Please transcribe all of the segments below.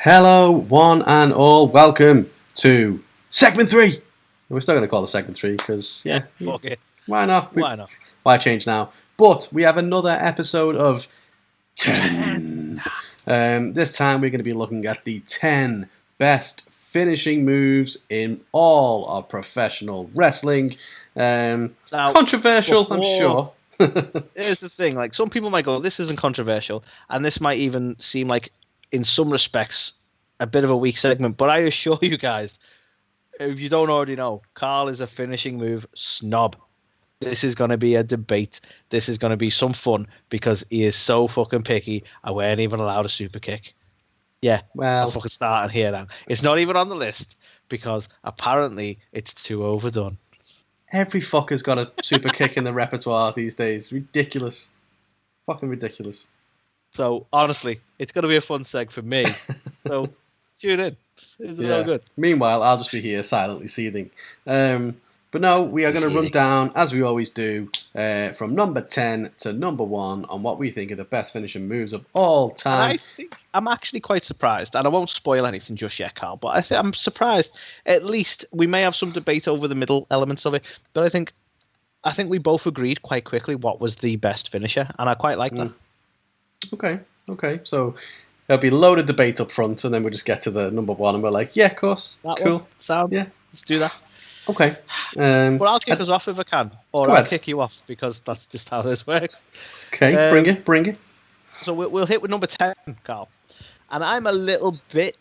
Hello, one and all. Welcome to segment 3. We're still going to call it segment 3 because, Fuck it. why not? Why not? Why change now? But we have another episode of 10. This time we're going to be looking at the 10 best finishing moves in all of professional wrestling. Now, controversial, I'm sure. Here's the thing, like some people might go, this isn't controversial, and this might even seem like, in some respects, a bit of a weak segment, but I assure you guys, if you don't already know, Carl is a finishing move snob. This is going to be a debate. This is going to be some fun because he is so fucking picky. I weren't even allowed a super kick. Yeah, Well, I'm fucking starting here now. It's not even on the list because apparently it's too overdone. every fucker's got a super kick in the repertoire these days. Ridiculous. Fucking ridiculous. So, honestly, it's going to be a fun seg for me. So, tune in. It's real good. Meanwhile, I'll just be here silently seething. But no, we are going to run down, as we always do, from number 10 to number 1 on what we think are the best finishing moves of all time. And I think I'm actually quite surprised, and I won't spoil anything just yet, Carl, but I'm surprised. At least we may have some debate over the middle elements of it, but I think we both agreed quite quickly what was the best finisher, and I quite like that. Okay. So there'll be a load of debate up front, and then we'll just get to the number 1, and we're like, yeah, of course, cool. Sounds. Yeah, let's do that. Okay. But I'll kick us off if I can, or I'll kick you off because that's just how this works. Okay, bring it. So we'll hit with number 10, Carl, and I'm a little bit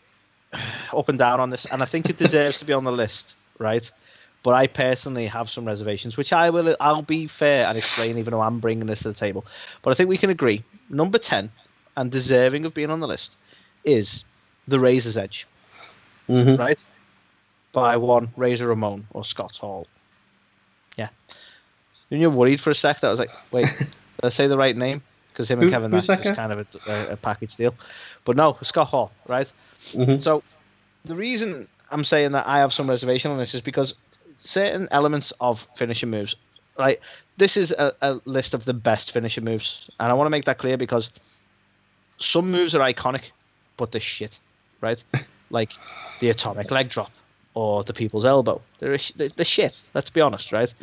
up and down on this, and I think it deserves to be on the list, right? But I personally have some reservations, which I'll be fair and explain, even though I'm bringing this to the table. But I think we can agree, number 10, and deserving of being on the list, is the Razor's Edge, right? By one Razor Ramon or Scott Hall. Yeah. And you're worried for a sec that I was like, wait, did I say the right name? Because him and Kevin Nash is kind of a package deal. But no, Scott Hall, right? So the reason I'm saying that I have some reservation on this is because certain elements of finishing moves, right? This is a list of the best finishing moves. And I want to make that clear because some moves are iconic, but they're shit, right? Like the atomic leg drop or the people's elbow. They're shit, let's be honest, right?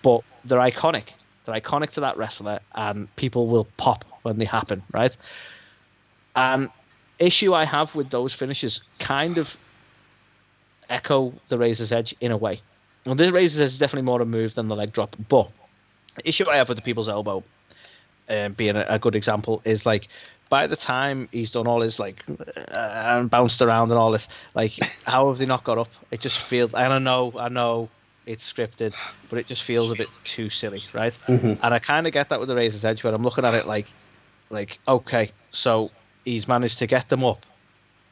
But they're iconic. They're iconic to that wrestler, and people will pop when they happen, right? And issue I have with those finishes kind of echo the Razor's Edge in a way. Well, the Razor's Edge is definitely more a move than the leg drop, but the issue I have with the people's elbow, being a good example, is like, by the time he's done all his and bounced around and all this, like, how have they not got up? It just feels, and I know it's scripted, but it just feels a bit too silly, right? And I kind of get that with the Razor's Edge, where I'm looking at it like, okay, so he's managed to get them up,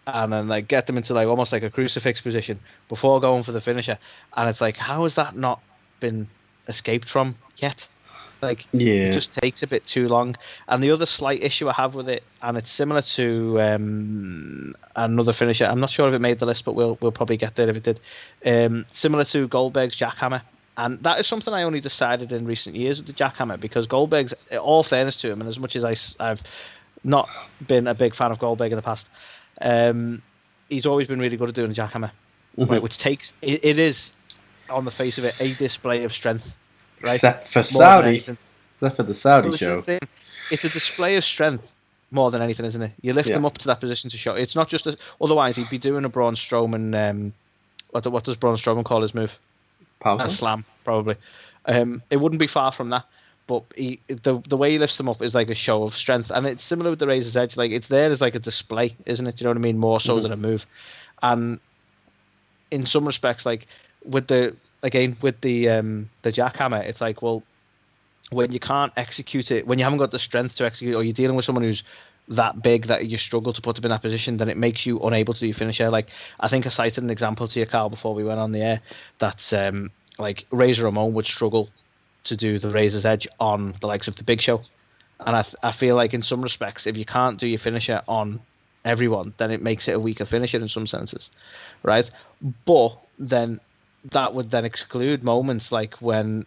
and then like get them into like almost like a crucifix position before going for the finisher, and it's like, how has that not been escaped from yet? Like, it just takes a bit too long. And the other slight issue I have with it, and it's similar to another finisher. I'm not sure if it made the list, but we'll probably get there if it did. Similar to Goldberg's jackhammer, and that is something I only decided in recent years with the jackhammer, because Goldberg's, all fairness to him, and as much as I've not been a big fan of Goldberg in the past, he's always been really good at doing a jackhammer, right? Which takes it is on the face of it a display of strength. Right? Except for Saudi. Except for the Saudi show. It's a display of strength more than anything, isn't it? You lift them up to that position to show. It's not just otherwise he'd be doing a Braun Strowman. What does Braun Strowman call his move? Power slam, probably. It wouldn't be far from that. But the way he lifts them up is like a show of strength, and it's similar with the Razor's Edge. Like, it's there as like a display, isn't it? Do you know what I mean? More so than a move. And in some respects, like with the jackhammer, it's like, well, when you can't execute it, when you haven't got the strength to execute, or you're dealing with someone who's that big that you struggle to put them in that position, then it makes you unable to do your finisher. Like, I think I cited an example to you, Carl, before we went on the air, that's like Razor Ramon would struggle to do the Razor's Edge on the likes of the Big Show. And I feel like in some respects, if you can't do your finisher on everyone, then it makes it a weaker finisher in some senses, right? But then that would then exclude moments like when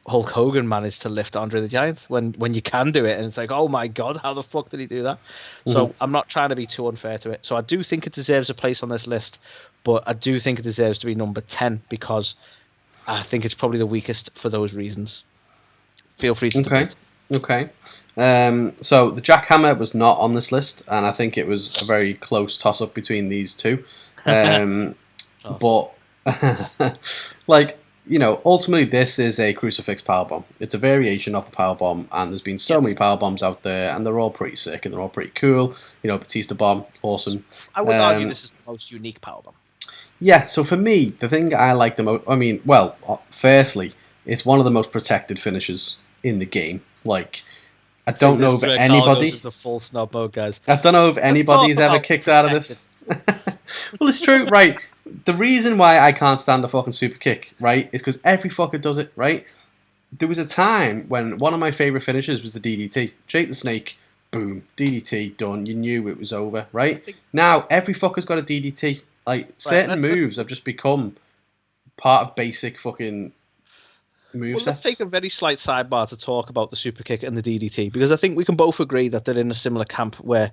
Hulk Hogan managed to lift Andre the Giant when you can do it, and it's like, oh my god, how the fuck did he do that? So I'm not trying to be too unfair to it. So I do think it deserves a place on this list, but I do think it deserves to be number 10 because I think it's probably the weakest for those reasons. Feel free to debate. Okay. So the Jackhammer was not on this list, and I think it was a very close toss-up between these two. But, like, you know, ultimately this is a crucifix powerbomb. It's a variation of the powerbomb, and there's been so many powerbombs out there, and they're all pretty sick, and they're all pretty cool. You know, Batista bomb, awesome. I would argue this is the most unique powerbomb. Yeah, so for me, the thing I like the most, I mean, well, firstly, it's one of the most protected finishes in the game. Like, I don't know if anybody... It's a full snob mode, guys. I don't know if anybody's ever kicked out of this. Well, it's true, right? The reason why I can't stand a fucking super kick, right, is because every fucker does it, right? There was a time when one of my favourite finishes was the DDT. Jake the Snake, boom, DDT, done. You knew it was over, right? Now, every fucker's got a DDT. Like, certain moves have just become part of basic fucking movesets. Let's take a very slight sidebar to talk about the super kick and the DDT, because I think we can both agree that they're in a similar camp where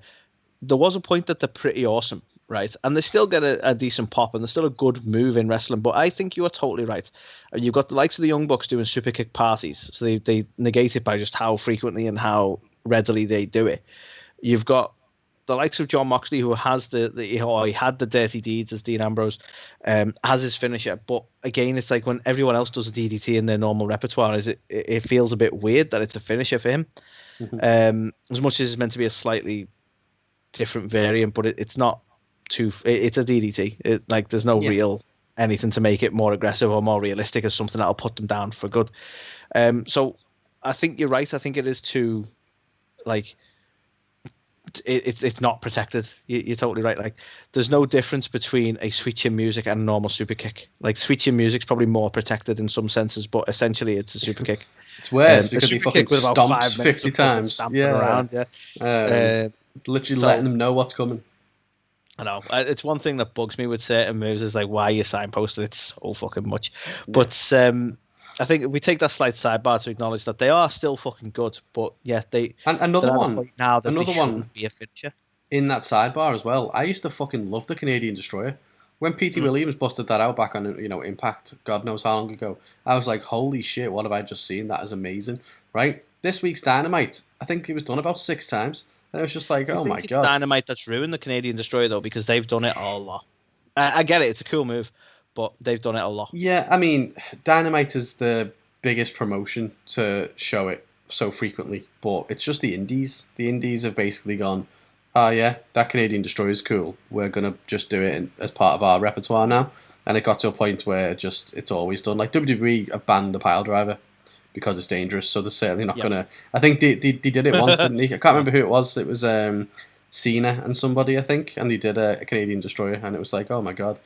there was a point that they're pretty awesome, right? And they still get a decent pop, and they're still a good move in wrestling. But I think you are totally right. You've got the likes of the Young Bucks doing super kick parties, so they negate it by just how frequently and how readily they do it. You've got the likes of Jon Moxley, who has he had the dirty deeds as Dean Ambrose, has his finisher. But again, it's like when everyone else does a DDT in their normal repertoire, it feels a bit weird that it's a finisher for him. As much as it's meant to be a slightly different variant, but it's not too. It's a DDT. Like there's no real anything to make it more aggressive or more realistic as something that'll put them down for good. So I think you're right. I think it is too like. It's not protected. You're totally right. Like, there's no difference between a sweet chin music and a normal super kick. Like, sweet chin music's probably more protected in some senses, but essentially it's a super kick. It's worse because he fucking stomps 50 times. Around, literally letting them know what's coming. I know. It's one thing that bugs me with certain moves is like why you signposted it so fucking much. But I think if we take that slight sidebar to acknowledge that they are still fucking good, but yeah, another one now that another one be a finisher in that sidebar as well. I used to fucking love the Canadian Destroyer when P.T. Williams busted that out back on Impact. God knows how long ago. I was like, holy shit, what have I just seen? That is amazing, right? This week's Dynamite, I think it was done about 6 times, and it was just like, oh my god. Dynamite that's ruined the Canadian Destroyer though, because they've done it a lot. I get it; it's a cool move. But they've done it a lot. Yeah, I mean, Dynamite is the biggest promotion to show it so frequently, but it's just the indies. The indies have basically gone, oh yeah, that Canadian Destroyer is cool. We're going to just do it as part of our repertoire now. And it got to a point where it's always done. Like WWE have banned the pile driver because it's dangerous, so they're certainly not going to... I think they did it once, didn't they? I can't remember who it was. It was Cena and somebody, I think, and they did a Canadian Destroyer, and it was like, oh my god.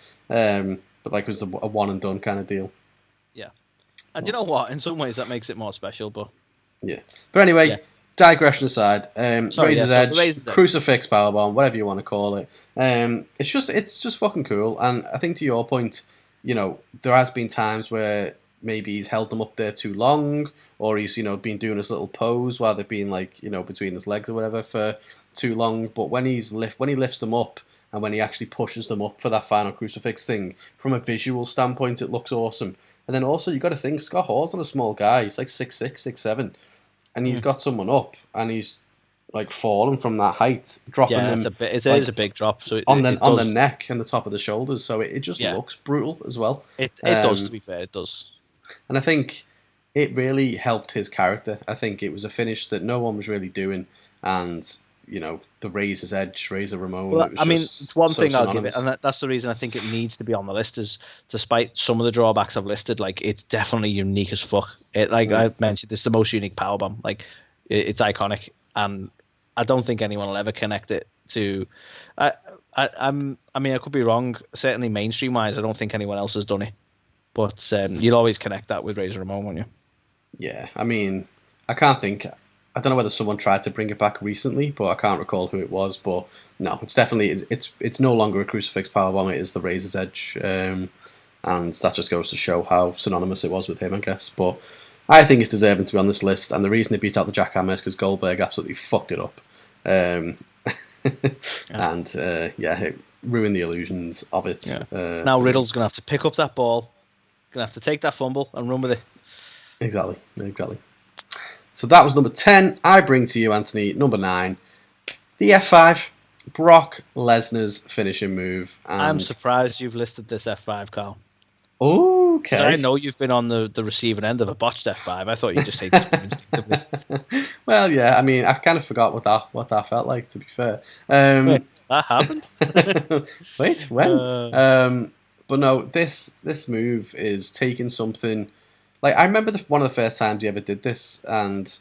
But like it was a one and done kind of deal. Yeah. And you know what? In some ways that makes it more special, but... Yeah. But anyway, digression aside, Razor's Edge, Crucifix Powerbomb, whatever you want to call it. It's just fucking cool. And I think to your point, there has been times where maybe he's held them up there too long, or he's, been doing his little pose while they've been like, between his legs or whatever for too long. But when he lifts them up, and when he actually pushes them up for that final crucifix thing, from a visual standpoint, it looks awesome. And then also, you got to think, Scott Hall's not a small guy. He's like 6'6", 6'7", and he's got someone up, and he's like falling from that height, dropping them. It is a big drop. So on the neck and the top of the shoulders. So it just looks brutal as well. It does, to be fair, it does. And I think it really helped his character. I think it was a finish that no one was really doing, and the Razor's Edge, Razor Ramon. Well, it's one thing I'll give it, and that's the reason I think it needs to be on the list. Is despite some of the drawbacks I've listed, like it's definitely unique as fuck. I mentioned, it's the most unique powerbomb. Like it's iconic, and I don't think anyone will ever connect it to. I could be wrong. Certainly mainstream wise, I don't think anyone else has done it. But you'll always connect that with Razor Ramon, won't you? Yeah, I can't think. I don't know whether someone tried to bring it back recently, but I can't recall who it was. But no, it's definitely it's no longer a crucifix powerbomb. It is the Razor's Edge, and that just goes to show how synonymous it was with him, I guess. But I think it's deserving to be on this list, and the reason they beat out the Jackhammer is because Goldberg absolutely fucked it up. And it ruined the illusions of it. Yeah. Now Riddle's going to have to pick up that ball, going to have to take that fumble and run with it. Exactly. So that was number 10. I bring to you, Anthony, number 9, the F5, Brock Lesnar's finishing move. And I'm surprised you've listed this F5, Carl. Okay. I know you've been on the receiving end of a botched F5. I thought you just hated it instinctively. Well, yeah. I mean, I kind of forgot what that felt like. To be fair, Wait, that happened. Wait, when? But no, this move is taking something. Like, I remember one of the first times he ever did this, and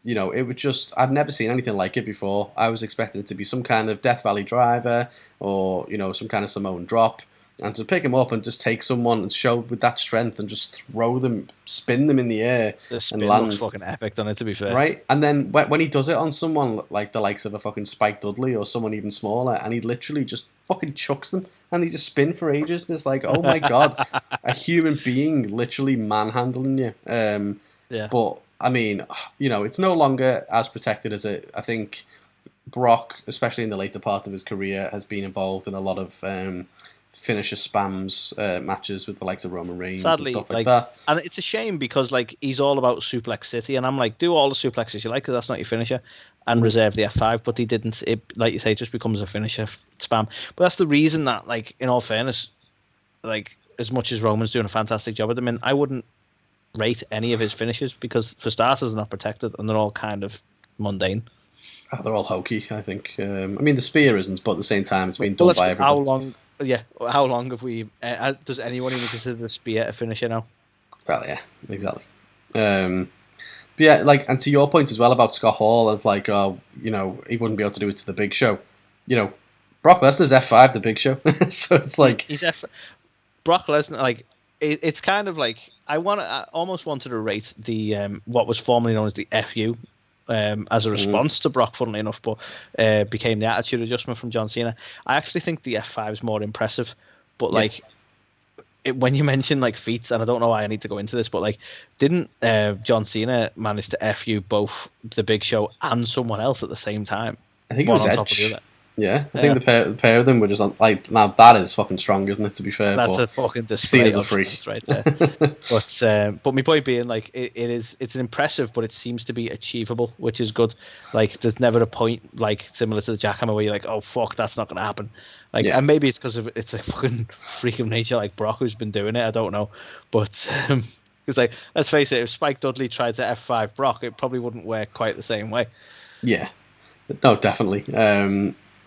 it was just, I'd never seen anything like it before. I was expecting it to be some kind of Death Valley driver or some kind of Samoan drop. And to pick him up and just take someone and show with that strength and just throw them, spin them in the air and land. Looks fucking epic, doesn't it, to be fair? Right? And then when he does it on someone like the likes of a fucking Spike Dudley or someone even smaller, and he literally just fucking chucks them and they just spin for ages, and it's like, oh my God, a human being literally manhandling you. Yeah. But, I mean, it's no longer as protected as it. I think Brock, especially in the later part of his career, has been involved in a lot of finisher spams matches with the likes of Roman Reigns and stuff like that. And it's a shame because he's all about Suplex City, and I'm like, do all the suplexes you like because that's not your finisher, and reserve the F5. But he didn't. It, like you say, it just becomes a finisher spam. But that's the reason that, in all fairness, as much as Roman's doing a fantastic job at them, I wouldn't rate any of his finishes because, for starters, they're not protected and they're all kind of mundane. They're all hokey, I think. I mean, the spear isn't, but at the same time, it's been done by everybody. How long? Yeah, how long have we? Does anyone even consider the spear a finisher now? Well, yeah, exactly. But yeah, and to your point as well about Scott Hall of he wouldn't be able to do it to the Big Show. Brock Lesnar's F5 the Big Show, so it's like Brock Lesnar. It's kind of like I almost wanted to rate the what was formerly known as the FU. As a response to Brock, funnily enough, but became the attitude adjustment from John Cena. I actually think the F5 is more impressive, but when you mention feats, and I don't know why I need to go into this, but didn't John Cena manage to FU both the Big Show and someone else at the same time? I think it was Edge. Yeah, I think the pair of them were just on, now that is fucking strong, isn't it, to be fair? That's a fucking display. Cena's a freak. Right there. But my point being, it's impressive, but it seems to be achievable, which is good. There's never a point, similar to the Jackhammer, where you're like, oh, fuck, that's not going to happen. And maybe it's because it's a fucking freak of nature like Brock who's been doing it, I don't know. But, because, let's face it, if Spike Dudley tried to F5 Brock, it probably wouldn't work quite the same way. Yeah. No, definitely.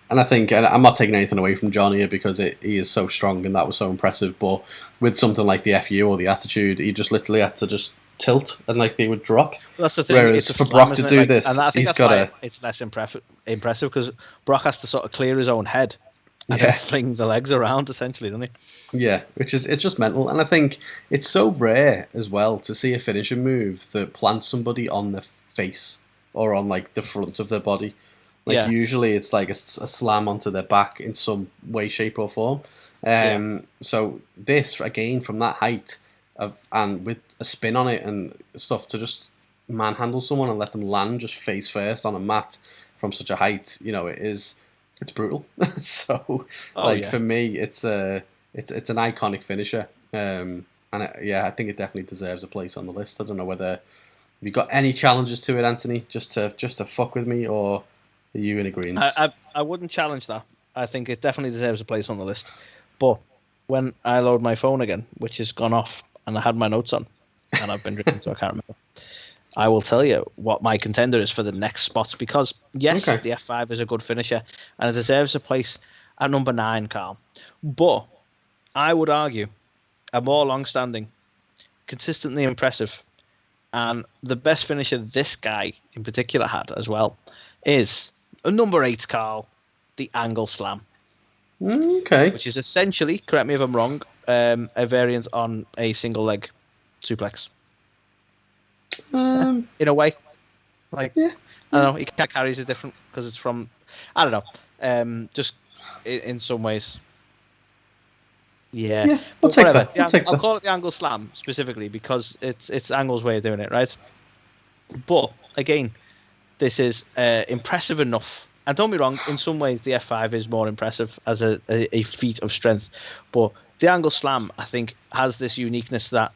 And I think, and I'm not taking anything away from John here because he is so strong and that was so impressive, but with something like the FU or the Attitude, he just literally had to just tilt and they would drop. Well, that's the thing. Whereas for Brock to do this, he's got to... It's less impressive because Brock has to sort of clear his own head and then fling the legs around, essentially, doesn't he? Yeah, it's just mental. And I think it's so rare as well to see a finishing move that plants somebody on the face or on the front of their body. Usually it's a slam onto their back in some way, shape or form. So this, again, from that height and with a spin on it and stuff to just manhandle someone and let them land just face first on a mat from such a height, it's brutal. So for me, it's an iconic finisher. And I think it definitely deserves a place on the list. I don't know whether you got any challenges to it, Anthony, just to fuck with me, or are you in agreement? I wouldn't challenge that. I think it definitely deserves a place on the list. But when I load my phone again, which has gone off, and I had my notes on, and I've been drinking, so I can't remember, I will tell you what my contender is for the next spots. Because, yes, the F5 is a good finisher, and it deserves a place at number 9, Carl. But I would argue a more long-standing, consistently impressive, and the best finisher this guy in particular had as well is... number 8, Carl, the Angle Slam. Okay. Which is essentially, correct me if I'm wrong, a variant on a single leg suplex. In a way. I don't know, he carries it different because it's from, I don't know, just in some ways. Yeah, Yeah, we'll but take whatever. that. We'll take I'll that. call it the angle slam specifically because it's Angle's way of doing it, right? But again, this is impressive enough. And don't be wrong, in some ways the F5 is more impressive as a feat of strength. But the angle slam, I think, has this uniqueness that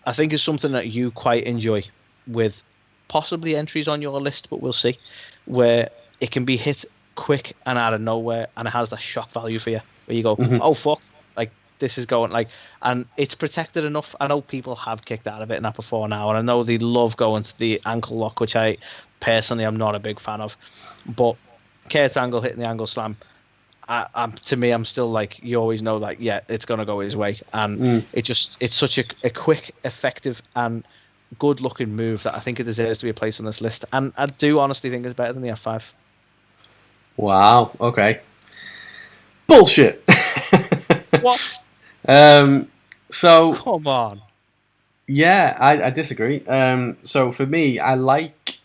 I think is something that you quite enjoy with possibly entries on your list, but we'll see, where it can be hit quick and out of nowhere and it has that shock value for you, where you go, Hmm. oh fuck, like this is going like, and it's protected enough. I know people have kicked out of it and that before now, and I know they love going to the ankle lock, which I personally am not a big fan of, but Kurt Angle hitting the angle slam, to me, I'm still like, you always know, like, yeah, it's gonna go his way, and Mm. it's such a quick, effective, and good looking move that I think it deserves to be a place on this list, and I do honestly think it's better than the F5. Wow. Okay. Bullshit. What? um. So Come on. yeah, I disagree. So for me, I like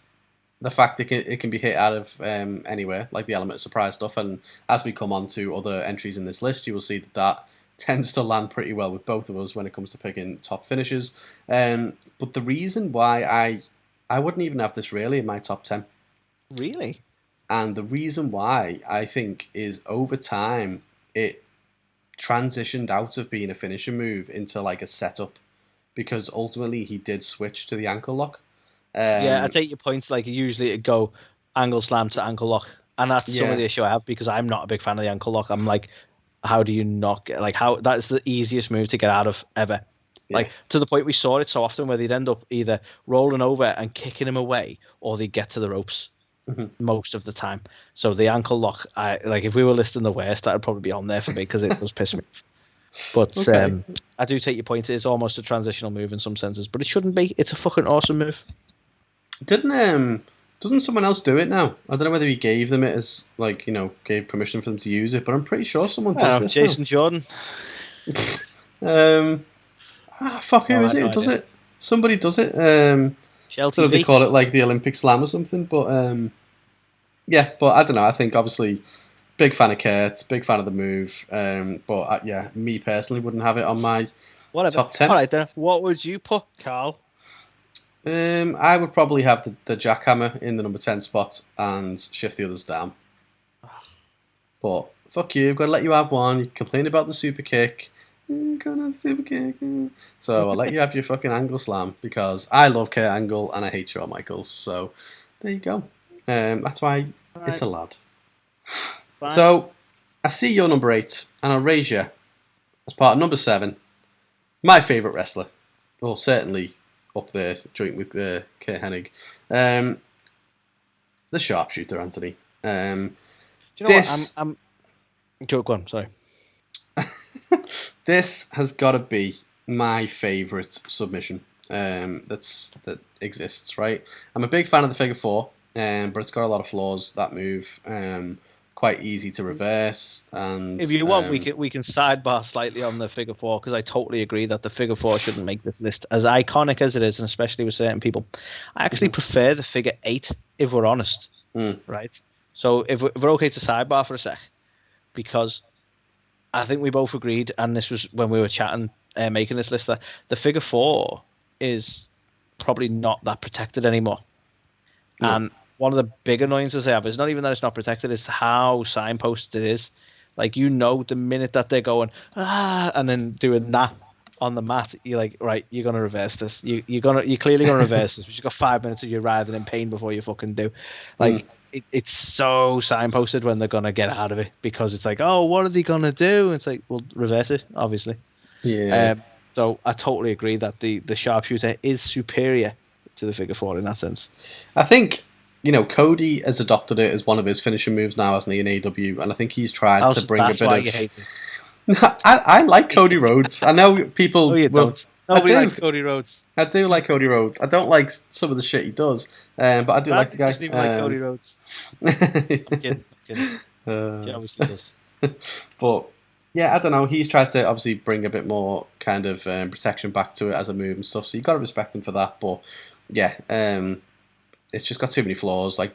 the fact it can be hit out of anywhere, like the element of surprise stuff. And as we come on to other entries in this list, you will see that tends to land pretty well with both of us when it comes to picking top finishes. But the reason why I wouldn't even have this really in my top 10, Really? and the reason why I think is over time it transitioned out of being a finisher move into like a setup, because ultimately he did switch to the ankle lock. Yeah, I Um, take your points. Like usually it go angle slam to ankle lock, and that's some of yeah, the issue I have because I'm not a big fan of the ankle lock. I'm like, how do you not get like how that's the easiest move to get out of ever. yeah. Like to the point we saw it so often where they'd end up either rolling over and kicking him away, or they get to the ropes Mhm. most of the time. So the ankle lock, I like if we were listing the worst, that would probably be on there for me because it does piss me off. But Okay. I do take your point. It is almost a transitional move in some senses, but it shouldn't be. It's a fucking awesome move. Didn't doesn't someone else do it now? I don't know whether he gave them it as like, gave permission for them to use it, but I'm pretty sure someone I don't does know, this now. Jason Jordan. Um, fuck, who No, I is had it? no Who does idea. it? Somebody does it. Shell Don't know if they TV. call it like the Olympic Slam or something, but yeah. But I don't know. I think obviously big fan of Kurt, big fan of the move. But yeah, me personally wouldn't have it on my Whatever. top All 10. right then. What would you put, Carl? I would probably have the jackhammer in the number 10 spot and shift the others down. But fuck you, I've got to let you have one. You complain about the super kick. Can't have super kick. So I'll let you have your fucking angle slam because I love Kurt Angle and I hate Shawn Michaels. So there you go. That's why it's Fine, a lad. fine. So I see your number 8 and I'll raise you as part of number 7. My favourite wrestler. Well, certainly up there, joint with Kurt Hennig. Um, the sharpshooter, Anthony. Do you know what? This Go on. Sorry. this has got to be my favourite submission that exists. Right, I'm a big fan of the figure four, but it's got a lot of flaws. That move, quite easy to reverse, and If you want, we can sidebar slightly on the figure four because I totally agree that the figure four shouldn't make this list as iconic as it is, and especially with certain people. I actually Mhm. prefer the figure eight, if we're honest. Mm. Right. So if we're okay to sidebar for a sec, because I think we both agreed, and this was when we were chatting, making this list, that the figure four is probably not that protected anymore. No. And one of the big annoyances I have is not even that it's not protected, it's how signposted it is. Like, the minute that they're going, and then doing that on the mat, you're like, right, you're gonna reverse this. You're clearly gonna reverse this. But you've got 5 minutes of you writhing in pain before you fucking do. Mm. Like, it's so signposted when they're gonna get out of it because it's like, oh, what are they gonna do? It's like, well, reverse it, obviously. Yeah. So I totally agree that the sharpshooter is superior to the figure four in that sense. I think Cody has adopted it as one of his finishing moves now, hasn't he, in AEW? And I think he's tried Oh, to so bring a that's bit why of. you hate it. I like Cody Rhodes. I know No, people you will. don't. I Nobody likes do. Cody Rhodes. I do like Cody Rhodes. I don't like some of the shit he does, but I do like the Randy guy. doesn't even like Cody Rhodes. I'm kidding. I'm kidding. He uh, obviously does. but yeah, I don't know. He's tried to obviously bring a bit more kind of protection back to it as a move and stuff. So you got to respect him for that. But yeah, it's just got too many flaws. Like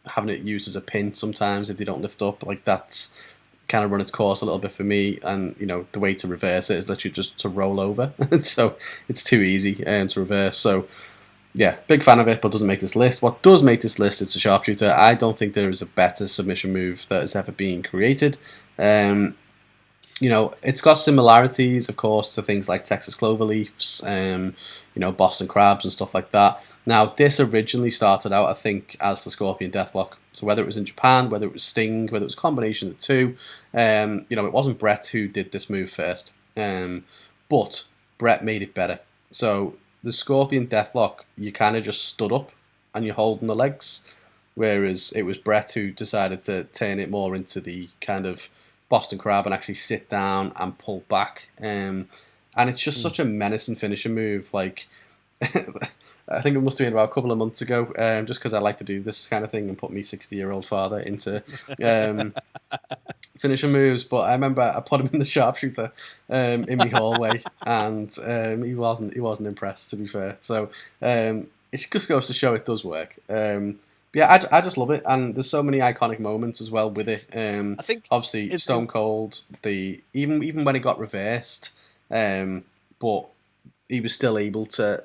having it used as a pin sometimes if they don't lift up, like that's kind of run its course a little bit for me, and the way to reverse it is literally just to roll over. So it's too easy to reverse. So yeah, big fan of it, but doesn't make this list. What does make this list is the sharpshooter. I don't think there is a better submission move that has ever been created. It's got similarities, of course, to things like Texas Cloverleafs, Boston Crabs and stuff like that. Now, this originally started out, I think, as the Scorpion Deathlock. So whether it was in Japan, whether it was Sting, whether it was a combination of the two, it wasn't Brett who did this move first. But Brett made it better. So the Scorpion Deathlock, you kind of just stood up and you're holding the legs, whereas it was Brett who decided to turn it more into the kind of Boston Crab and actually sit down and pull back. And it's just such a menacing finisher move. Like, I think it must have been about a couple of months ago, just because I like to do this kind of thing and put me 60-year-old father into finisher moves. But I remember I put him in the sharpshooter in my hallway, and he wasn't impressed, to be fair. So it just goes to show it does work. But yeah, I just love it, and there's so many iconic moments as well with it. I think obviously Stone Cold, even when it got reversed, but he was still able to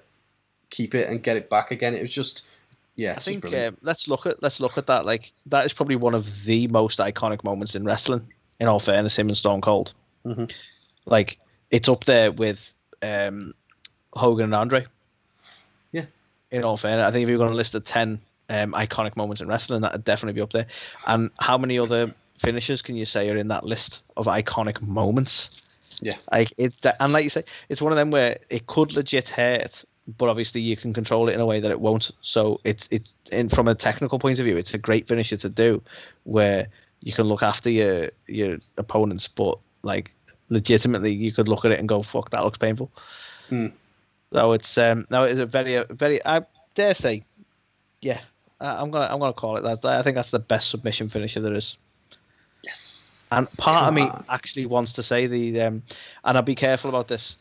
keep it and get it back again. It was just, yeah. I think let's look at that. Like, that is probably one of the most iconic moments in wrestling. In all fairness, him and Stone Cold, like, it's up there with Hogan and Andre. Yeah. In all fairness, I think if you're going to list the 10 iconic moments in wrestling, that would definitely be up there. And how many other finishers can you say are in that list of iconic moments? Yeah. Like, and like you say, it's one of them where it could legit hurt, but obviously you can control it in a way that it won't. So from a technical point of view, it's a great finisher to do, where you can look after your opponents, but like legitimately you could look at it and go, "Fuck, that looks painful." So it's now it's a very I dare say, yeah, I'm gonna call it that. I think that's the best submission finisher there is. Yes. And part of me actually wants to say and I'll be careful about this,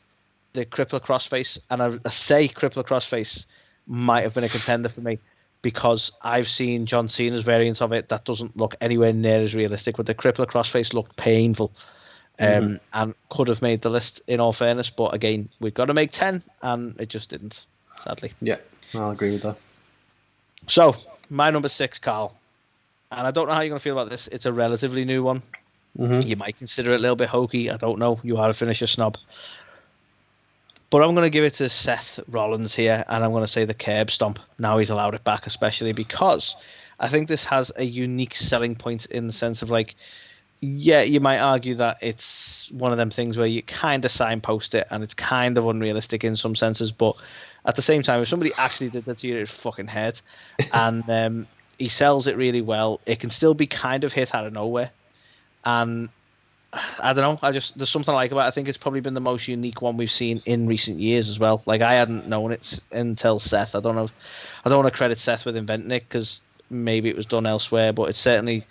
the crippler crossface, and I say crippler crossface might have been a contender for me because I've seen John Cena's variant of it that doesn't look anywhere near as realistic, but the crippler crossface looked painful and could have made the list, in all fairness, but again, we've got to make 10 and it just didn't, sadly. Yeah, I'll agree with that. So, my number 6, Carl, and I don't know how you're going to feel about this, it's a relatively new one. You might consider it a little bit hokey, I don't know, you are a finisher snob. But I'm going to give it to Seth Rollins here, and I'm going to say the curb stomp. Now he's allowed it back, especially because I think this has a unique selling point in the sense of, like, yeah, you might argue that it's one of them things where you kind of signpost it and it's kind of unrealistic in some senses, but at the same time, if somebody actually did that to you, it'd fucking hurt. And he sells it really well. It can still be kind of hit out of nowhere. And I don't know. There's something I like about it. I think it's probably been the most unique one we've seen in recent years as well. Like, I hadn't known it until Seth. I don't know. I don't want to credit Seth with inventing it because maybe it was done elsewhere, but it's certainly,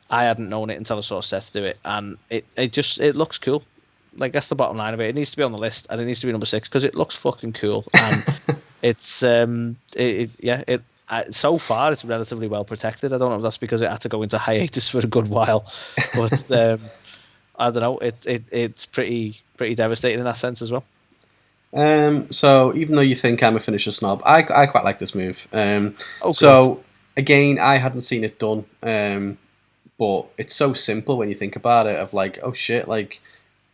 I hadn't known it until I saw Seth do it, and it looks cool. Like, that's the bottom line of it. It needs to be on the list, and it needs to be number 6 because it looks fucking cool. And it's so far it's relatively well protected. I don't know if that's because it had to go into hiatus for a good while, but I don't know. It's pretty devastating in that sense as well. So even though you think I'm a finisher snob, I quite like this move. Oh, so again, I hadn't seen it done, but it's so simple when you think about it. Of like, oh shit, like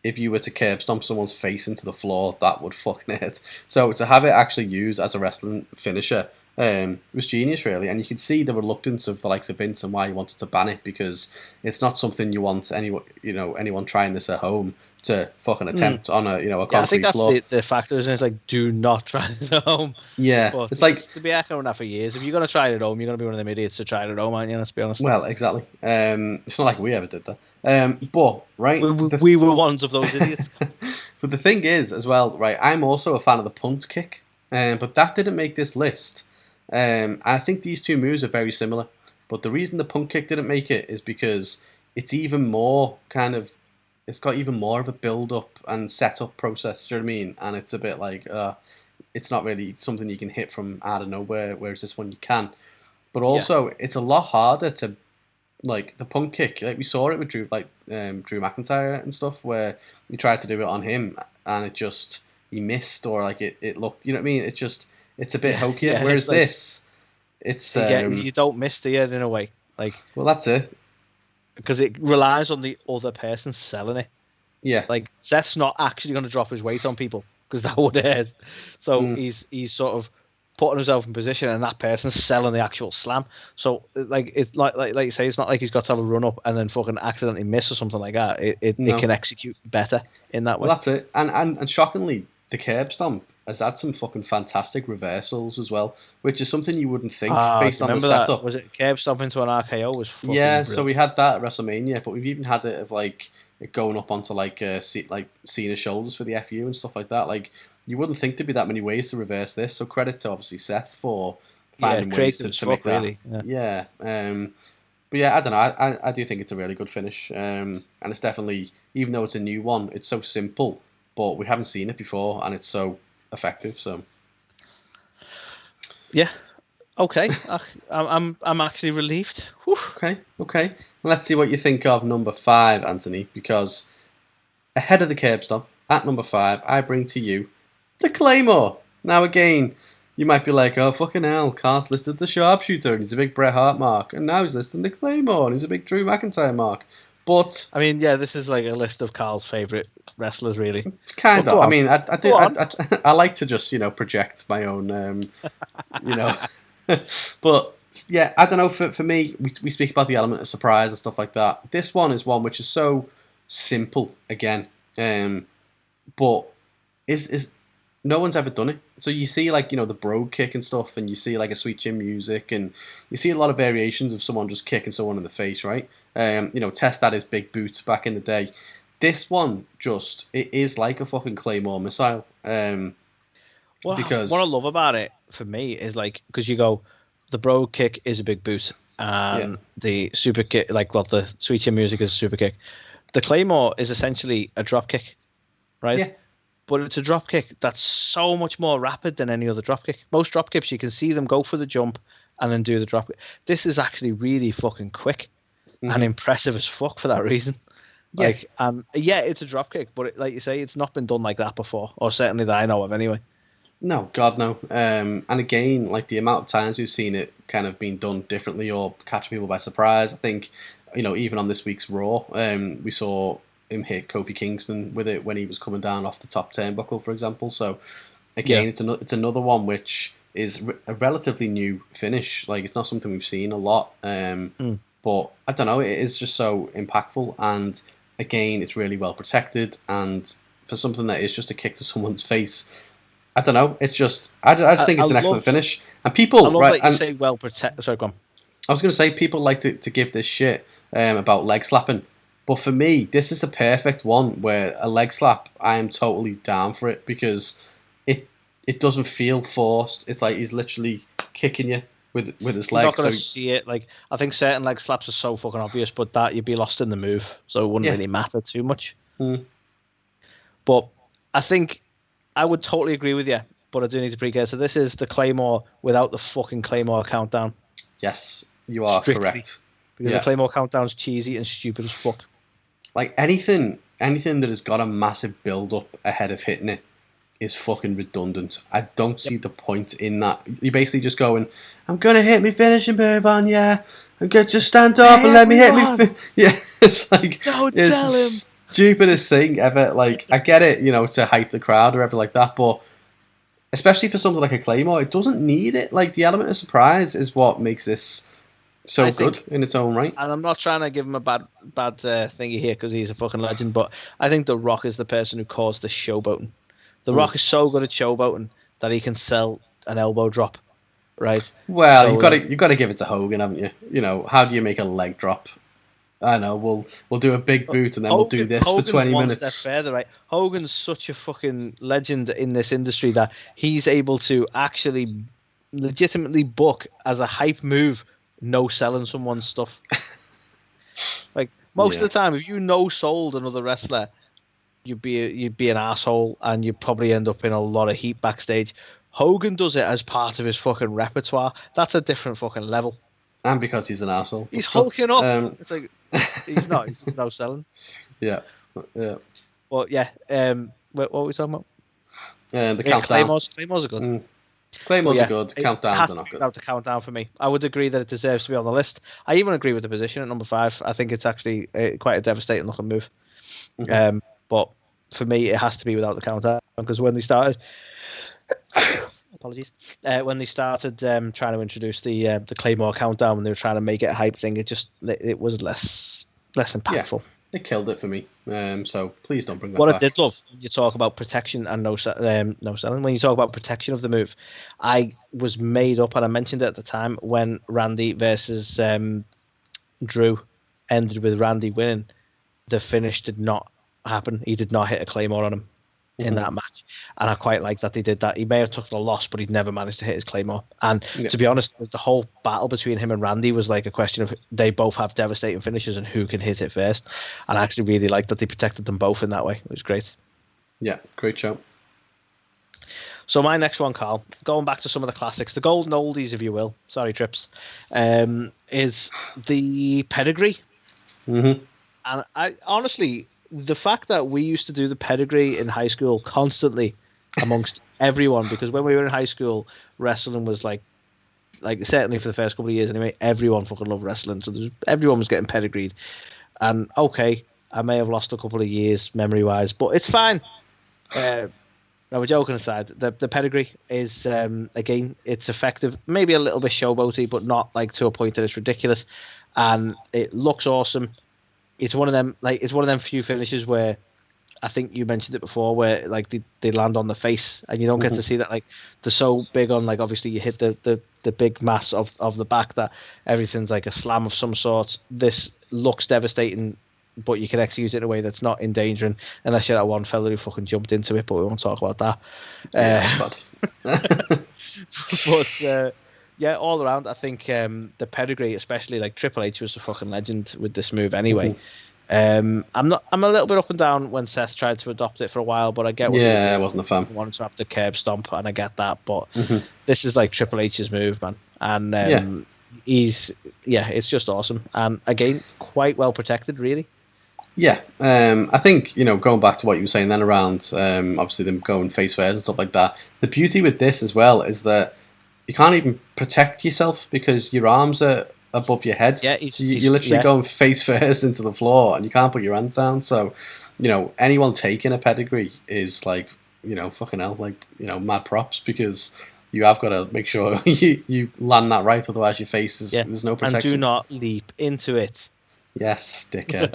if you were to curb stomp someone's face into the floor, that would fucking hurt. So to have it actually used as a wrestling finisher, was genius, really. And you can see the reluctance of the likes of Vince and why he wanted to ban it, because it's not something you want anyone trying this at home to fucking attempt on a concrete I think that's floor. the factor, isn't it? It's like, do not try this at home. Yeah, but it's like to be echoing that for years. If you're gonna try it at home, you're gonna be one of them idiots to try it at home, aren't you? Let's be honest. Well, exactly. It's not like we ever did that. But right, we were ones of those idiots. But the thing is, as well, right, I'm also a fan of the punt kick, but that didn't make this list. And I think these two moves are very similar. But the reason the punt kick didn't make it is because it's even more it's got even more of a build-up and set-up process, do you know what I mean? And it's a bit like, it's not really something you can hit from out of nowhere, whereas this one you can. But also, it's a lot harder to like the Punk kick, like we saw it with Drew McIntyre and stuff, where he tried to do it on him and he missed, or like it looked, you know what I mean? It's a bit hokier. Yeah, Whereas it's like it's you don't miss the end in a way, like well, that's it. because it relies on the other person selling it. Yeah. Like Seth's not actually going to drop his weight on people because that would hurt. So Mm. he's sort of putting himself in position, and that person's selling the actual slam. So like it's like you say, it's not like he's got to have a run up and then fucking accidentally miss or something like that. It No. can execute better in that way. Well, that's it. And shockingly, the curb stomp has had some fucking fantastic reversals as well, which is something you wouldn't think Do based you on the remember setup. that? Was it curb stomp into an RKO? Was fucking Yeah, brilliant. so we had that at WrestleMania, but we've even had it of like it going up onto like Cena's shoulders for the FU and stuff like that. Like you wouldn't think there'd be that many ways to reverse this. So credit to obviously Seth for finding ways creative as to fuck, make that. really. Yeah. But yeah, I don't know. I do think it's a really good finish, and it's definitely, even though it's a new one, it's so simple, but we haven't seen it before, and it's so effective. So Yeah. Okay. I'm actually relieved. Whew. okay. Let's see what you think of number 5, Anthony, because ahead of the curb stomp, at number 5, I bring to you the Claymore. Now again, you might be like, oh fucking hell, Carl's listed the sharpshooter and he's a big Bret Hart mark, and now he's listing the Claymore and he's a big Drew McIntyre mark. But I mean, yeah, this is like a list of Carl's favorite wrestlers, really. kind Well, of. go I on. mean, I do. Go on. I like to just project my own, you know. But yeah, I don't know. For me, we speak about the element of surprise and stuff like that. This one is one which is so simple again, but is no one's ever done it. So you see like the brogue kick and stuff, and you see like a Sweet Chin Music, and you see a lot of variations of someone just kicking someone in the face, right? Test that his big boot back in the day. This one it is like a fucking Claymore missile. What I Because love about it for me is like because you go, the brogue kick is a big boot, yeah, and the super kick, the Sweet Chin Music is a super kick. The Claymore is essentially a drop kick, right? yeah, But it's a drop kick that's so much more rapid than any other drop kick. Most drop kicks, you can see them go for the jump and then do the drop kick. This is actually really fucking quick and impressive as fuck for that reason. yeah. Like, yeah, it's a drop kick, but like you say, it's not been done like that before, or certainly that I know of anyway. No, God, no. And again, like the amount of times we've seen it kind of being done differently or catch people by surprise. I think, even on this week's Raw, we saw him hit Kofi Kingston with it when he was coming down off the top turnbuckle, for example. So again, it's another one which is a relatively new finish. Like it's not something we've seen a lot. But I don't know, it is just so impactful, and again, it's really well protected. And for something that is just a kick to someone's face, I don't know. It's just I just think it's an excellent finish, and people I love right. that you And say well protected. Sorry, go on. I was going to say people like to give this shit about leg slapping, but for me, this is the perfect one where a leg slap. I am totally down for it because it doesn't feel forced. It's like he's literally kicking you with his leg. You're not going to see it. Like I think certain leg slaps are so fucking obvious, but that you'd be lost in the move, so it wouldn't really matter too much. But I think I would totally agree with you, but I do need to pre-care. So this is the Claymore without the fucking Claymore countdown. Yes, you are correct. Because the Claymore countdown's cheesy and stupid as fuck. Like anything that has got a massive build-up ahead of hitting it is fucking redundant. I don't see the point in that. You're basically just going, I'm going to hit me finishing move on you. I'm going to just stand up and let me hit me. Yeah, it's like, don't it's tell the him. stupidest thing ever. Like, I get it, to hype the crowd or ever like that, but especially for something like a Claymore, it doesn't need it. Like, the element of surprise is what makes this so good in its own right. And I'm not trying to give him a bad thingy here because he's a fucking legend, but I think The Rock is the person who caused the showboating. The Rock is so good at showboating that he can sell an elbow drop, right? Well, So, you've got to give it to Hogan, haven't you? How do you make a leg drop? I know we'll do a big boot and then we'll do this for 20 minutes. One step further, right? Hogan's such a fucking legend in this industry that he's able to actually legitimately book as a hype move, no selling someone's stuff. Like most of the time, if you no sold another wrestler, you'd be an asshole and you'd probably end up in a lot of heat backstage. Hogan does it as part of his fucking repertoire. That's a different fucking level. And because he's an asshole. He's hulking up. It's like he's not. He's just no selling. Yeah. But yeah, what were we talking about? The countdown. Claymores are good. Claymores are good. It Countdowns has are to not be good. without the countdown for me. I would agree that it deserves to be on the list. I even agree with the position at number 5. I think it's actually quite a devastating looking move. But for me, it has to be without the countdown because when they started, apologies, when they started trying to introduce the Claymore countdown, when they were trying to make it a hype thing, it was less impactful. Yeah, it killed it for me. So please don't bring that back. back. I did love when you talk about protection and no selling. When you talk about protection of the move, I was made up, and I mentioned it at the time when Randy versus Drew ended with Randy winning. The finish did not happen. He did not hit a Claymore on him in that match, and I quite like that they did that. He may have took the loss, but he'd never managed to hit his Claymore. And to be honest, the whole battle between him and Randy was like a question of they both have devastating finishes and who can hit it first. And I actually really liked that they protected them both in that way. It was great. Yeah, great show. So my next one, Carl, going back to some of the classics, the golden oldies, if you will. Sorry, Trips, is the pedigree. Mm-hmm. And I honestly, the fact that we used to do the pedigree in high school constantly amongst everyone, because when we were in high school, wrestling was like certainly for the first couple of years anyway, everyone fucking loved wrestling. So everyone was getting pedigreed. And okay, I may have lost a couple of years memory wise, but it's fine. No, we're joking aside. The pedigree is again, it's effective, maybe a little bit showboaty, but not like to a point that it's ridiculous. And it looks awesome. It's one of them few finishes where I think you mentioned it before, where like they land on the face, and you don't get to see that. Like they're so big on, like, obviously you hit the big mass of the back that everything's like a slam of some sort. This looks devastating, but you can execute it in a way that's not endangering, unless you're that one fella who fucking jumped into it. But we won't talk about that. Yeah, that's bad. But yeah, all around, I think the pedigree, especially like Triple H was a fucking legend with this move anyway. I'm a little bit up and down when Seth tried to adopt it for a while, but I get what I wasn't a fan. Wanted to have the curb stomp, and I get that, but this is like Triple H's move, man, and it's just awesome, and again, quite well protected, really. Yeah, I think, going back to what you were saying then around obviously them going face first and stuff like that, the beauty with this as well is that you can't even protect yourself because your arms are above your head. Yeah, so you're literally going face first into the floor and you can't put your hands down. So, anyone taking a pedigree is like, fucking hell, like, mad props, because you have got to make sure you land that right, otherwise your face is there's no protection. And do not leap into it. Yes, dickhead.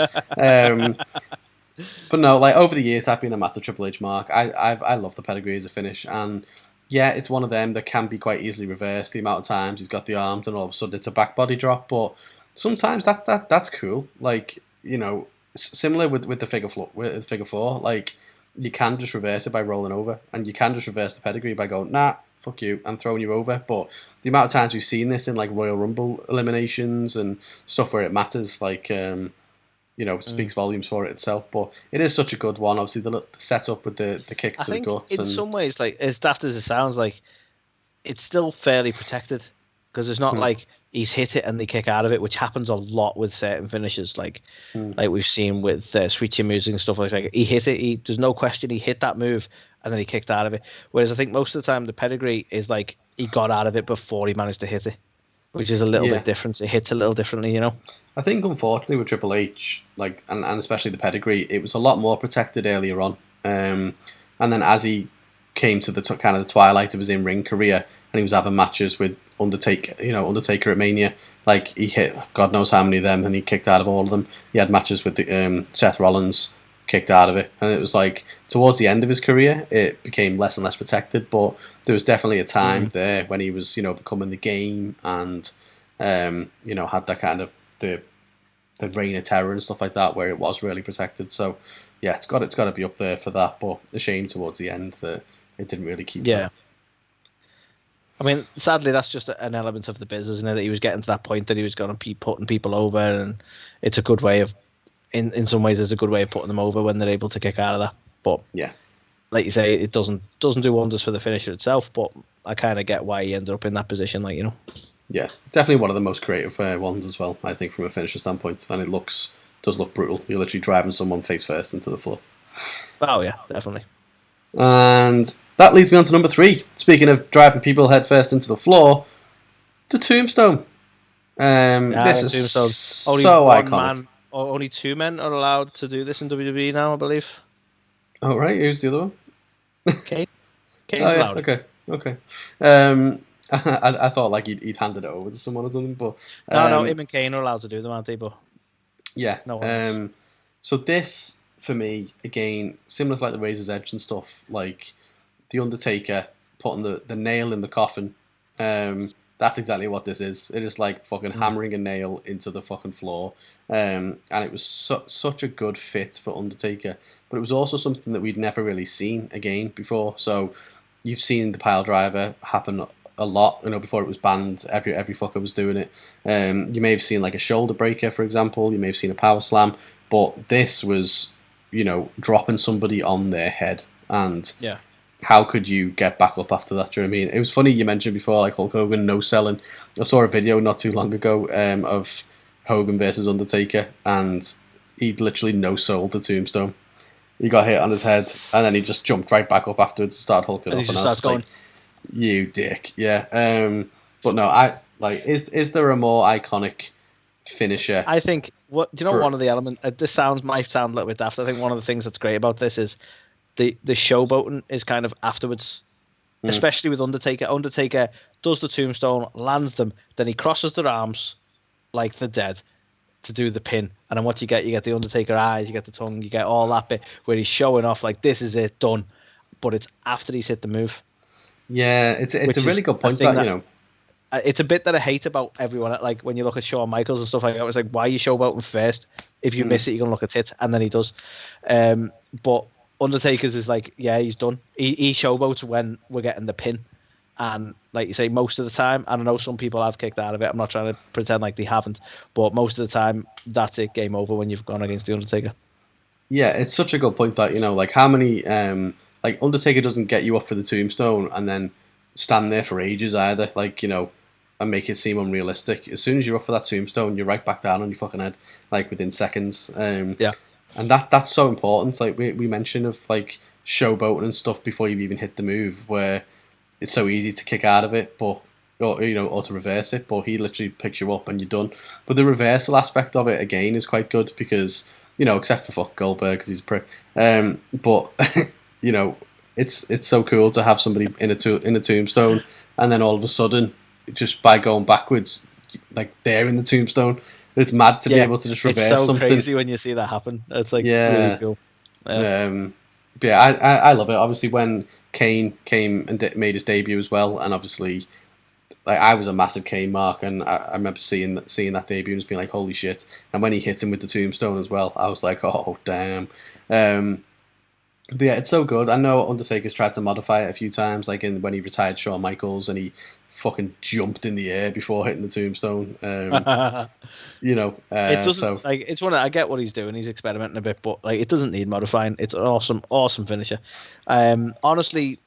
But no, like over the years, I've been a massive Triple H mark. I love the pedigree as a finish, and yeah, it's one of them that can be quite easily reversed. The amount of times he's got the arms, and all of a sudden it's a back body drop. But sometimes that's cool. Like, similar with the figure four, like you can just reverse it by rolling over, and you can just reverse the pedigree by going, nah, fuck you, I'm throwing you over. But the amount of times we've seen this in like Royal Rumble eliminations and stuff where it matters, like speaks volumes for it itself. But it is such a good one. Obviously, the setup with the kick to the guts. In some ways, like as daft as it sounds, like it's still fairly protected because it's not like he's hit it and they kick out of it, which happens a lot with certain finishes, like we've seen with Sweet Chin Music and stuff like that. He hit it. There's no question he hit that move and then he kicked out of it. Whereas I think most of the time the pedigree is like he got out of it before he managed to hit it, which is a little bit different. It hits a little differently, I think unfortunately with Triple H, like and especially the pedigree, it was a lot more protected earlier on, and then as he came to the kind of the twilight of his in-ring career, and he was having matches with Undertaker at Mania, like he hit God knows how many of them, and he kicked out of all of them. He had matches with the Seth Rollins, kicked out of it, and it was like towards the end of his career it became less and less protected, but there was definitely a time there when he was becoming the game and had that kind of the reign of terror and stuff like that where it was really protected. So yeah, it's got to be up there for that, but a shame towards the end that it didn't really keep that. I mean, sadly, that's just an element of the business, isn't it? That he was getting to that point that he was going to be putting people over, and it's a good way of, in some ways, it's a good way of putting them over when they're able to kick out of that. But yeah, like you say, it doesn't do wonders for the finisher itself. But I kind of get why he ended up in that position, Yeah, definitely one of the most creative ones as well, I think, from a finisher standpoint. And it does look brutal. You're literally driving someone face first into the floor. Oh yeah, definitely. And that leads me on to number 3. Speaking of driving people head first into the floor, the tombstone. This Yeah, is Tombstone. Only so one iconic. man, or only 2 men are allowed to do this in WWE now, I believe. Oh, right, who's the other one? Kane. Oh, Kane's yeah, allowed. okay. Um, I thought like he'd handed it over to someone or something, but No, um, him and Kane are allowed to do them, aren't they? But yeah. no one else. So this, for me, again, similar to like the Razor's Edge and stuff, like the Undertaker putting the nail in the coffin. That's exactly what this is. It is like fucking hammering a nail into the fucking floor. And it was such a good fit for Undertaker, but it was also something that we'd never really seen again before. So you've seen the pile driver happen a lot, before it was banned. Every fucker was doing it. You may have seen like a shoulder breaker, for example. You may have seen a power slam, but this was, dropping somebody on their head. And Yeah. how could you get back up after that? Do you know what I mean? It was funny you mentioned before, like Hulk Hogan no selling. I saw a video not too long ago of Hogan versus Undertaker, and he literally no sold the tombstone. He got hit on his head, and then he just jumped right back up afterwards and started hulking And he up. And just I was starts just going. like, "You dick, yeah." But no, I like. Is there a more iconic finisher I think what do you know? for? One of the elements. This might sound a little bit daft. I think one of the things that's great about this is the showboating is kind of afterwards, Mm, especially with Undertaker. Undertaker does the tombstone, lands them, then he crosses their arms like the dead to do the pin. And then what you get the Undertaker eyes, you get the tongue, you get all that bit where he's showing off like this is it done, but it's after he's hit the move, yeah, it's a which really is good a point thing that that it's a bit that I hate about everyone. Like when you look at Shawn Michaels and stuff like that, it's like why are you showboating first? If you Mm, miss it, you're gonna look at it, and then he does. But Undertaker's is like, yeah, he's done. He showboats when we're getting the pin, and like you say, most of the time, and I know some people have kicked out of it. I'm not trying to pretend like they haven't, but most of the time, that's it. Game over when you've gone against the Undertaker. yeah, it's such a good point that like how many like Undertaker doesn't get you up for the tombstone and then stand there for ages either, like and make it seem unrealistic. As soon as you're up for that tombstone, you're right back down on your fucking head, like within seconds. Yeah, And that's so important. Like we mentioned of like showboating and stuff before you even hit the move, where it's so easy to kick out of it, but or to reverse it. But he literally picks you up and you're done. But the reversal aspect of it again is quite good because except for fuck Goldberg because he's a prick. But you know, it's so cool to have somebody in a tombstone, and then all of a sudden, just by going backwards, like they're in the tombstone. It's mad to be yeah, able to just it's reverse so something. crazy when you see that happen. It's like really Yeah. cool. Yeah. But yeah, I love it. Obviously, when Kane came and made his debut as well, and obviously, like I was a massive Kane mark, and I remember seeing that debut and just being like, "Holy shit!" And when he hit him with the tombstone as well, I was like, "Oh damn!" Um, but yeah, it's so good. I know Undertaker's tried to modify it a few times, like when he retired Shawn Michaels and he fucking jumped in the air before hitting the tombstone. It doesn't So like it's one. I get what he's doing. He's experimenting a bit, but like it doesn't need modifying. It's an awesome, awesome finisher. Honestly,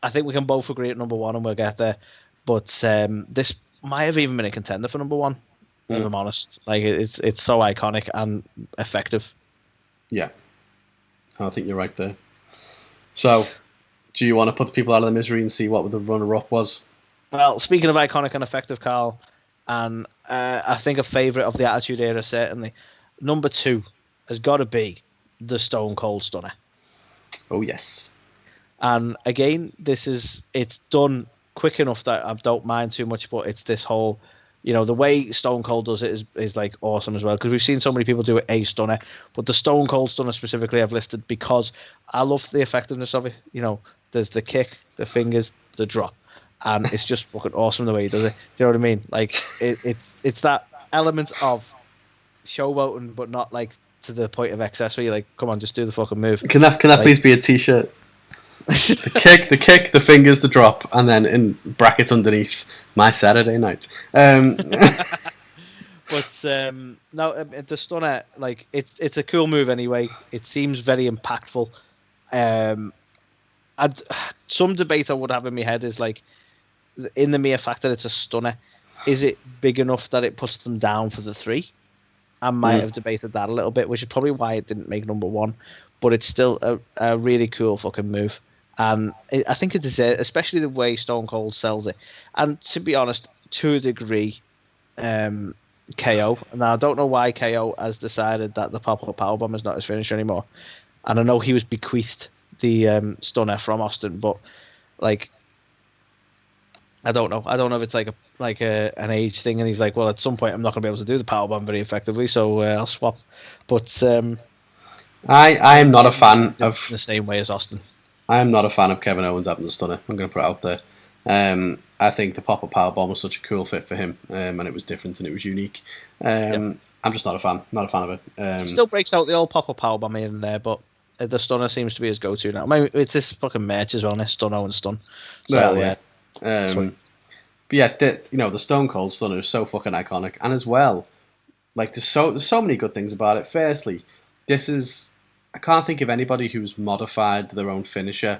I think we can both agree at number one, and we'll get there. But this might have even been a contender for number one, if mm, I'm honest. Like it's so iconic and effective. yeah, I think you're right there. So, do you want to put the people out of the misery and see what the runner-up was? Well, speaking of iconic and effective, Carl, and I think a favourite of the Attitude Era certainly. Number two has got to be the Stone Cold Stunner. Oh yes. And again, it's done quick enough that I don't mind too much, but it's this whole, the way Stone Cold does it is like awesome as well because we've seen so many people do a stunner, but the Stone Cold Stunner specifically I've listed because I love the effectiveness of it. There's the kick, the fingers, the drop, and it's just fucking awesome the way he does it. Do you know what I mean? Like it's that element of showboating, but not like to the point of excess where you're like, come on, just do the fucking move. Can that Like please be a T-shirt? The kick, the drop, and then in brackets underneath my Saturday night. But no, the stunner, like it's a cool move anyway. It seems very impactful. Um, some debate I would have in my head is like in the mere fact that it's a stunner. is it big enough that it puts them down for the 3? I might have debated that a little bit, which is probably why it didn't make number 1. But it's still a really cool fucking move. And I think it is, especially the way Stone Cold sells it. And to be honest, to a degree, KO. Now, I don't know why KO has decided that the pop-up powerbomb is not his finisher anymore. And I know he was bequeathed the stunner from Austin, but like, I don't know. I don't know if it's like an age thing, and he's like, well, at some point I'm not going to be able to do the powerbomb very effectively, so I'll swap. But I am not a fan of the same way as Austin. I am not a fan of Kevin Owens having the stunner. I'm going to put it out there. I think the pop-up powerbomb was such a cool fit for him, and it was different and it was unique. I'm just not a fan. Not a fan of it. He still breaks out the old pop-up powerbomb in there, but the stunner seems to be his go-to now. I mean, it's this fucking merch as well, Stunner and Stun. So, well, yeah. But yeah, the Stone Cold Stunner is so fucking iconic, and as well, like there's so many good things about it. Firstly, I can't think of anybody who's modified their own finisher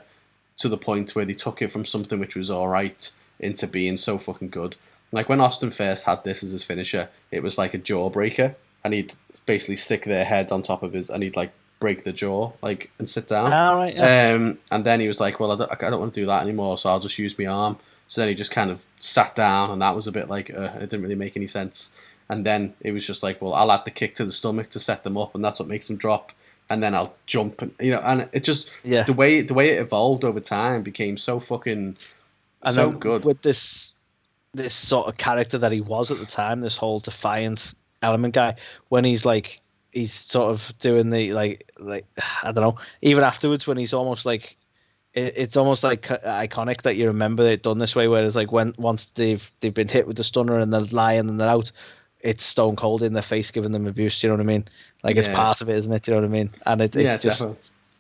to the point where they took it from something which was alright into being so fucking good. Like when Austin first had this as his finisher, it was like a jawbreaker, and he'd basically stick their head on top of his, and he'd like break the jaw, like, and sit down. Right, yeah. And then he was like, well, I don't want to do that anymore, so I'll just use my arm. So then he just kind of sat down, and that was a bit like, it didn't really make any sense. And then it was just like, well, I'll add the kick to the stomach to set them up, and that's what makes them drop. And then I'll jump, and and it just the way it evolved over time became so fucking so good. With this sort of character that he was at the time, this whole defiant element guy, when he's sort of doing the like I don't know, even afterwards when he's almost like, it's almost like iconic that you remember it done this way. Whereas like once they've been hit with the stunner and they're lying and they're out, it's Stone Cold in their face giving them abuse. You know what I mean? Like it's part of it, isn't it? You know what I mean? And it's just definitely.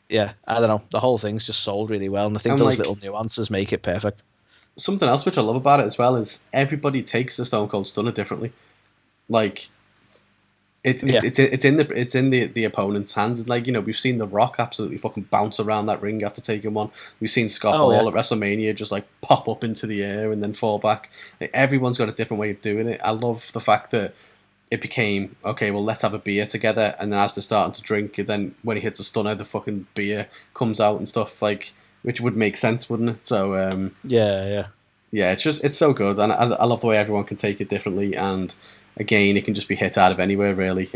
Yeah, I don't know. The whole thing's just sold really well, and I think those little nuances make it perfect. Something else which I love about it as well is everybody takes the Stone Cold Stunner differently. Like it's in the opponent's hands. Like, we've seen The Rock absolutely fucking bounce around that ring after taking one. We've seen Scott Hall at WrestleMania just like pop up into the air and then fall back. Like, everyone's got a different way of doing it. I love the fact that it became, okay, well, let's have a beer together, and then as they're starting to drink, then when he hits a stunner, the fucking beer comes out and stuff, like, which would make sense, wouldn't it? So yeah, it's so good, and I love the way everyone can take it differently, and again, it can just be hit out of anywhere, really.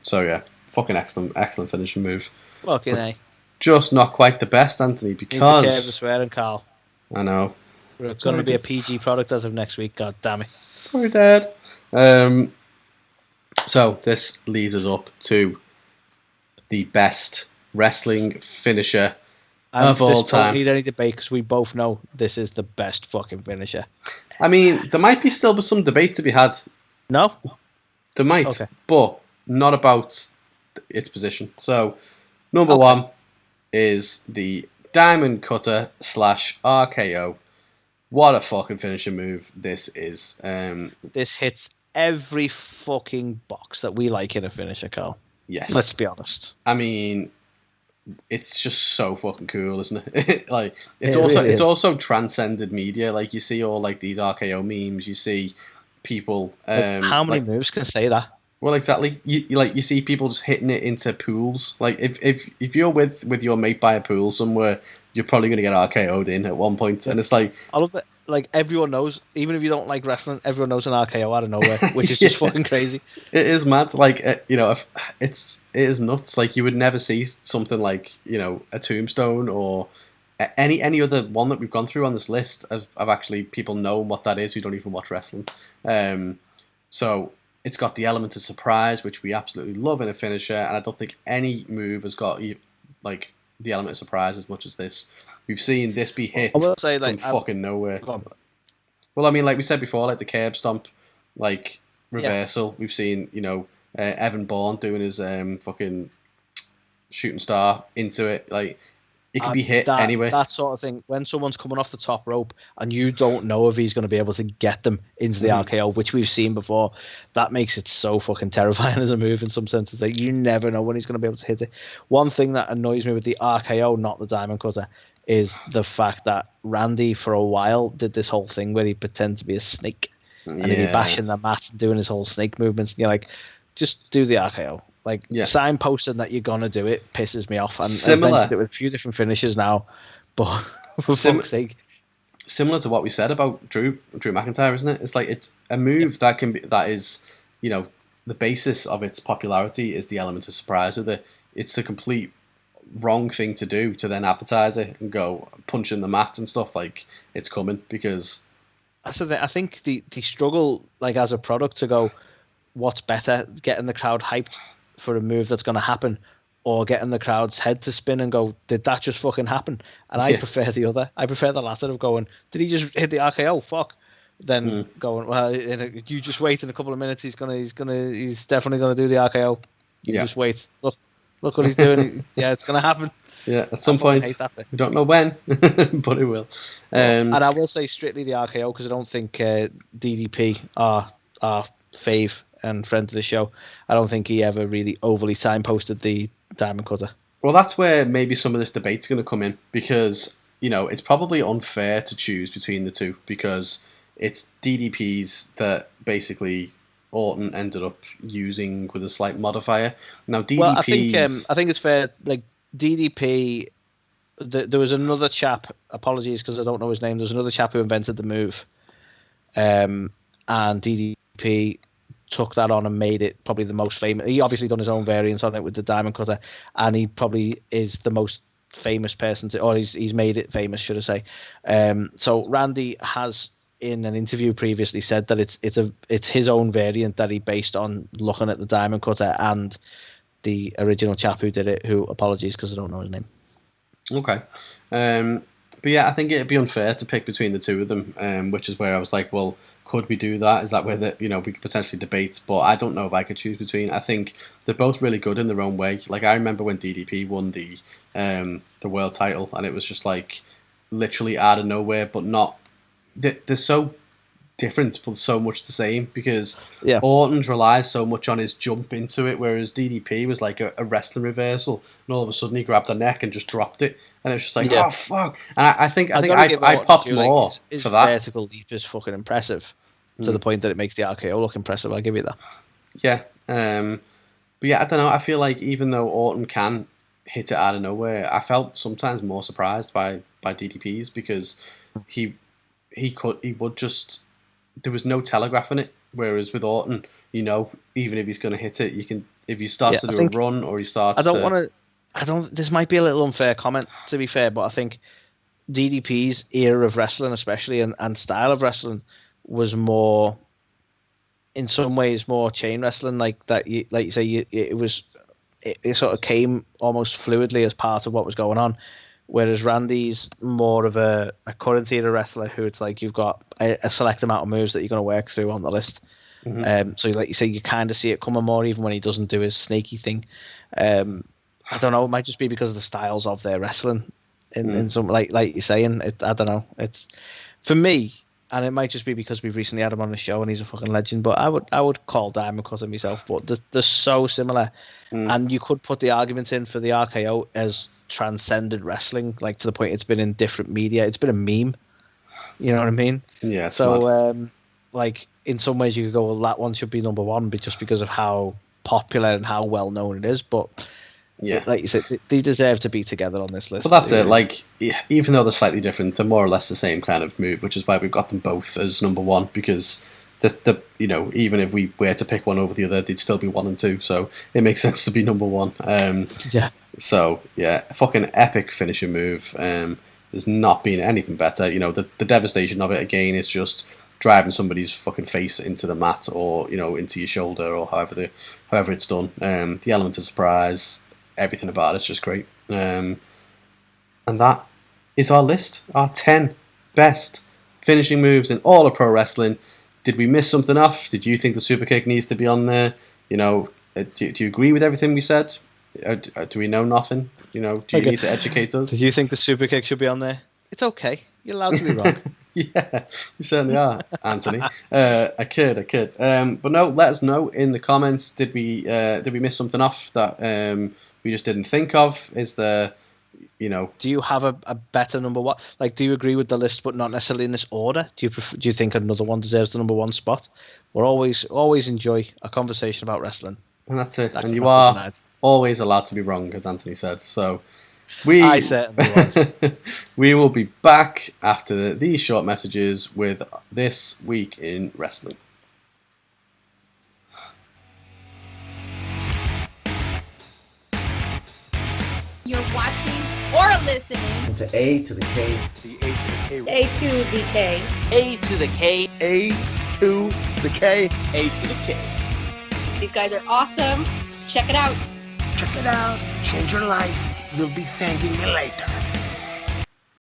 So yeah, fucking excellent finishing move. Fucking A. Just not quite the best, Anthony, because... Need to curb the swearing, Carl. I know. It's going to be a PG product as of next week, god damn it. Sorry, Dad. So this leads us up to the best wrestling finisher of all time. Don't need any debate because we both know this is the best fucking finisher. I mean, there might be still some debate to be had. No? There might, but not about its position. So, number one is the Diamond Cutter / RKO. What a fucking finishing move this is. This hits every fucking box that we like in a finisher, Carl. Yes. Let's be honest. I mean, it's just so fucking cool, isn't it? Like, it's also transcended media. Like, you see all like these RKO memes. You see people. How many moves can say that? Well, exactly. You see people just hitting it into pools. Like, if you're with your mate by a pool somewhere, you're probably going to get RKO'd in at one point, and it's like, I love it. Like, everyone knows, even if you don't like wrestling, everyone knows an RKO out of nowhere, which is just fucking crazy. It is mad. Like, it is nuts. Like, you would never see something like, a Tombstone or any other one that we've gone through on this list of actually people know what that is who don't even watch wrestling. So it's got the element of surprise, which we absolutely love in a finisher, and I don't think any move has got like the element of surprise as much as this. We've seen this be hit from fucking nowhere. Well, I mean, like we said before, like the curb stomp, like reversal. Yeah. We've seen, Evan Bourne doing his fucking shooting star into it. Like, it can be hit anywhere. That sort of thing. When someone's coming off the top rope and you don't know if he's going to be able to get them into the RKO, which we've seen before, that makes it so fucking terrifying as a move in some senses. Like, you never know when he's going to be able to hit it. One thing that annoys me with the RKO, not the Diamond Cutter, is the fact that Randy for a while did this whole thing where he pretended to be a snake. and he'd be Yeah. bashing the mat and doing his whole snake movements. And you're like, just do the RKO. Like, Yeah. signposting that you're gonna do it pisses me off. And I've Similar. mentioned it with a few different finishes now, but for fuck's sake. Similar to what we said about Drew McIntyre, isn't it? It's like it's a move that is, you know, the basis of its popularity is the element of surprise with it. It's the complete wrong thing to do to then advertise it and go punch in the mat and stuff like it's coming because I think the struggle, like, as a product, to go, what's better, getting the crowd hyped for a move that's going to happen, or getting the crowd's head to spin and go, did that just fucking happen? And I prefer the other. I prefer the latter of going, did he just hit the RKO? Fuck. Then going, well, you just wait in a couple of minutes. He's definitely gonna do the RKO. You just wait. Look what he's doing. Yeah, it's gonna happen. Yeah, at some point. We don't know when, but it will. And I will say strictly the RKO because I don't think DDP, our fave and friend of the show, I don't think he ever really overly signposted the Diamond Cutter. Well, that's where maybe some of this debate's going to come in because, you know, it's probably unfair to choose between the two because it's DDPs that basically Orton ended up using with a slight modifier. Now, DDPs... Well, I think it's fair, like, DDP... There was another chap, apologies because I don't know his name, there was another chap who invented the move, and DDP took that on and made it probably the most famous. He obviously done his own variants on it with the Diamond Cutter, and he probably is the most famous person or he's made it famous, should I say. So Randy has, in an interview previously, said that it's his own variant that he based on looking at the Diamond Cutter and the original chap who did it, who, apologies because I don't know his name. Okay. But yeah, I think it'd be unfair to pick between the two of them, which is where I was like, well, could we do that? Is that where we could potentially debate? But I don't know if I could choose between. I think they're both really good in their own way. Like, I remember when DDP won the world title, and it was just like literally out of nowhere, but not. They're so different, but so much the same because Orton's relies so much on his jump into it, whereas DDP was like a wrestling reversal, and all of a sudden he grabbed the neck and just dropped it, and it was just like, oh fuck! And I think I popped more his for that. Vertical leap is fucking impressive to the point that it makes the RKO look impressive. I'll give you that. Yeah, but yeah, I don't know. I feel like even though Orton can hit it out of nowhere, I felt sometimes more surprised by DDPs because he would just. There was no telegraphing it, whereas with Orton, even if he's going to hit it, you can. If he starts to do a run or he starts. This might be a little unfair comment, to be fair, but I think DDP's era of wrestling, especially and style of wrestling, was more, in some ways, more chain wrestling. Like that, like you say, it sort of came almost fluidly as part of what was going on. Whereas Randy's more of a current era wrestler who it's like you've got a select amount of moves that you're going to work through on the list. Mm-hmm. So like you say, you kind of see it coming more even when he doesn't do his snaky thing. I don't know. It might just be because of the styles of their wrestling. In some like you're saying, I don't know. It's for me, and it might just be because we've recently had him on the show and he's a fucking legend. But I would call Diamond Cutter myself. But they're so similar, and you could put the argument in for the RKO as transcended wrestling, like to the point it's been in different media. It's been a meme. You know what I mean? Yeah. So, like in some ways, you could go, well, that one should be number one, but just because of how popular and how well known it is. But yeah, like you said, they deserve to be together on this list. Well, that's it. Like, even though they're slightly different, they're more or less the same kind of move, which is why we've got them both as number one because. Even if we were to pick one over the other, they'd still be 1 and 2. So it makes sense to be number one. Yeah. So yeah, fucking epic finishing move. There's not been anything better. The devastation of it again is just driving somebody's fucking face into the mat or into your shoulder or however it's done. The element of surprise, everything about it's just great. And that is our list. Our 10 best finishing moves in all of pro wrestling. Did we miss something off? Did you think the super kick needs to be on there? Do you agree with everything we said? Do we know nothing? Do you need to educate us? Do you think the super kick should be on there? It's okay. You're allowed to be wrong. Yeah, you certainly are, Anthony. I kid. But no, let us know in the comments. Did we miss something off that we just didn't think of? Is there Do you have a better number one? Like, do you agree with the list, but not necessarily in this order? Do you think another one deserves the number one spot? We're always enjoy a conversation about wrestling. And that's it. That And you cannot be are denied. always allowed to be wrong, as Anthony said. So I certainly was. we will be back after these short messages with This Week in Wrestling. You're watching or listening to A to the K. The A to the K. A2theK. A to the K. A to the K. A to the K. These guys are awesome. Check it out. Check it out. Change your life. You'll be thanking me later.